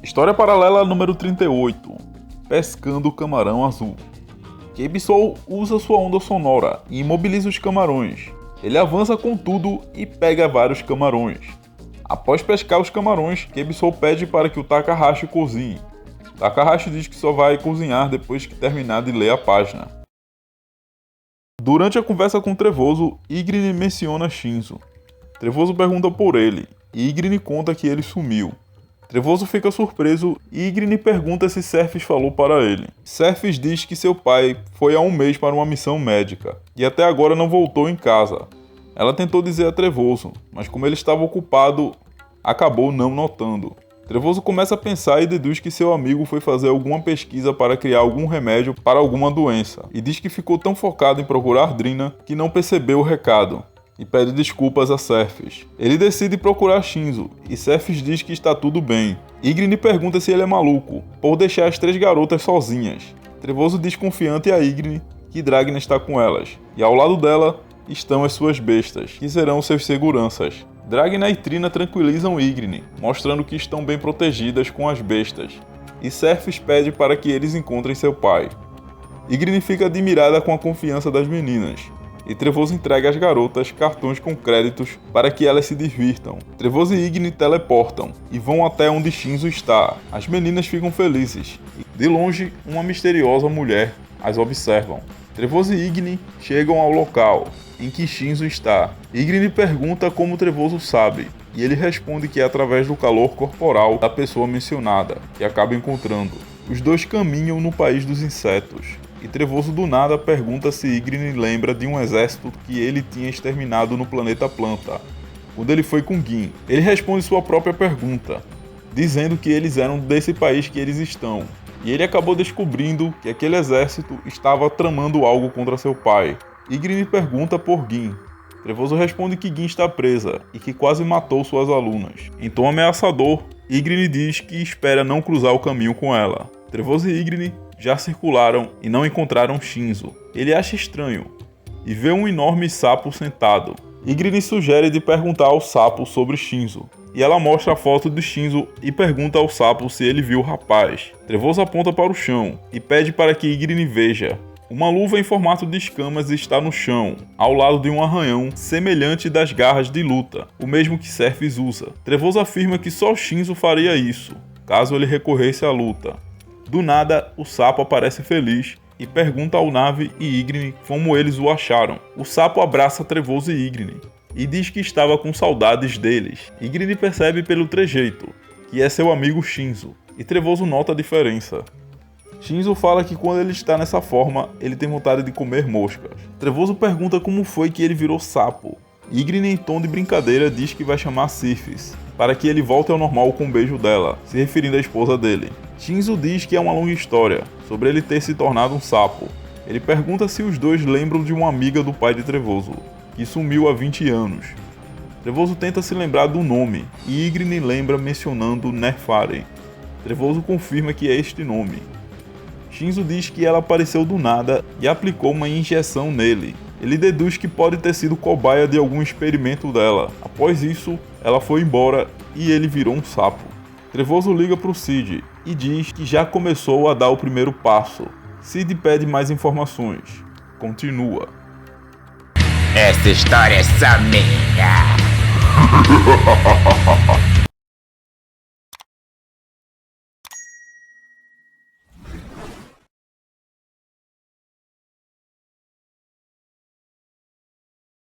História paralela número 38. Pescando camarão azul. Kebisol usa sua onda sonora e imobiliza os camarões. Ele avança com tudo e pega vários camarões. Após pescar os camarões, Kebisol pede para que o Takahashi cozinhe. Takahashi diz que só vai cozinhar depois que terminar de ler a página. Durante a conversa com Trevoso, Ygritte menciona Shinzo. Trevoso pergunta por ele, e Ygritte conta que ele sumiu. Trevoso fica surpreso e Ygritte pergunta se Serphis falou para ele. Serphis diz que seu pai foi há um mês para uma missão médica, e até agora não voltou em casa. Ela tentou dizer a Trevoso, mas como ele estava ocupado, acabou não notando. Trevoso começa a pensar e deduz que seu amigo foi fazer alguma pesquisa para criar algum remédio para alguma doença, e diz que ficou tão focado em procurar Drina que não percebeu o recado, e pede desculpas a Serphis. Ele decide procurar Shinzo, e Serphis diz que está tudo bem. Ygritte pergunta se ele é maluco, por deixar as 3 garotas sozinhas. Trevoso diz confiante a Ygritte que Dragna está com elas, e ao lado dela estão as suas bestas, que serão seus seguranças. Dragna e Trina tranquilizam Ygritte, mostrando que estão bem protegidas com as bestas, e Serphis pede para que eles encontrem seu pai. Ygritte fica admirada com a confiança das meninas, e Trevoso entrega às garotas cartões com créditos para que elas se divirtam. Trevoso e Ygritte teleportam, e vão até onde Shinzo está. As meninas ficam felizes. De longe, uma misteriosa mulher as observa. Trevoso e Ygritte chegam ao local em que Shinzo está. Ygritte pergunta como Trevoso sabe, e ele responde que é através do calor corporal da pessoa mencionada, que acaba encontrando. Os dois caminham no país dos insetos, e Trevoso do nada pergunta se Ygritte lembra de um exército que ele tinha exterminado no planeta Planta, quando ele foi com Gin. Ele responde sua própria pergunta, dizendo que eles eram desse país que eles estão, e ele acabou descobrindo que aquele exército estava tramando algo contra seu pai. Ygritte pergunta por Gin. Trevoso responde que Gin está presa e que quase matou suas alunas. Em tom ameaçador, Ygritte diz que espera não cruzar o caminho com ela. Trevoso e Ygritte já circularam e não encontraram Shinzo. Ele acha estranho e vê um enorme sapo sentado. Ygritte sugere de perguntar ao sapo sobre Shinzo, e ela mostra a foto de Shinzo e pergunta ao sapo se ele viu o rapaz. Trevoso aponta para o chão e pede para que Ygritte veja. Uma luva em formato de escamas está no chão, ao lado de um arranhão semelhante das garras de luta, o mesmo que Serphis usa. Trevoso afirma que só Shinzo faria isso, caso ele recorresse à luta. Do nada, o sapo aparece feliz e pergunta ao Na'vi e Ygritte como eles o acharam. O sapo abraça Trevoso e Ygritte e diz que estava com saudades deles. Ygritte percebe pelo trejeito que é seu amigo Shinzo, e Trevoso nota a diferença. Shinzo fala que quando ele está nessa forma, ele tem vontade de comer moscas. Trevoso pergunta como foi que ele virou sapo. Ygritte, em tom de brincadeira, diz que vai chamar Sifis, para que ele volte ao normal com um beijo dela, se referindo à esposa dele. Shinzo diz que é uma longa história, sobre ele ter se tornado um sapo. Ele pergunta se os dois lembram de uma amiga do pai de Trevoso, que sumiu há 20 anos. Trevoso tenta se lembrar do nome, e Ygritte lembra mencionando Nerfaren. Trevoso confirma que é este nome. Shinzo diz que ela apareceu do nada e aplicou uma injeção nele. Ele deduz que pode ter sido cobaia de algum experimento dela. Após isso, ela foi embora e ele virou um sapo. Trevoso liga para o Cid e diz que já começou a dar o primeiro passo. Cid pede mais informações. Continua. Essa história é só minha.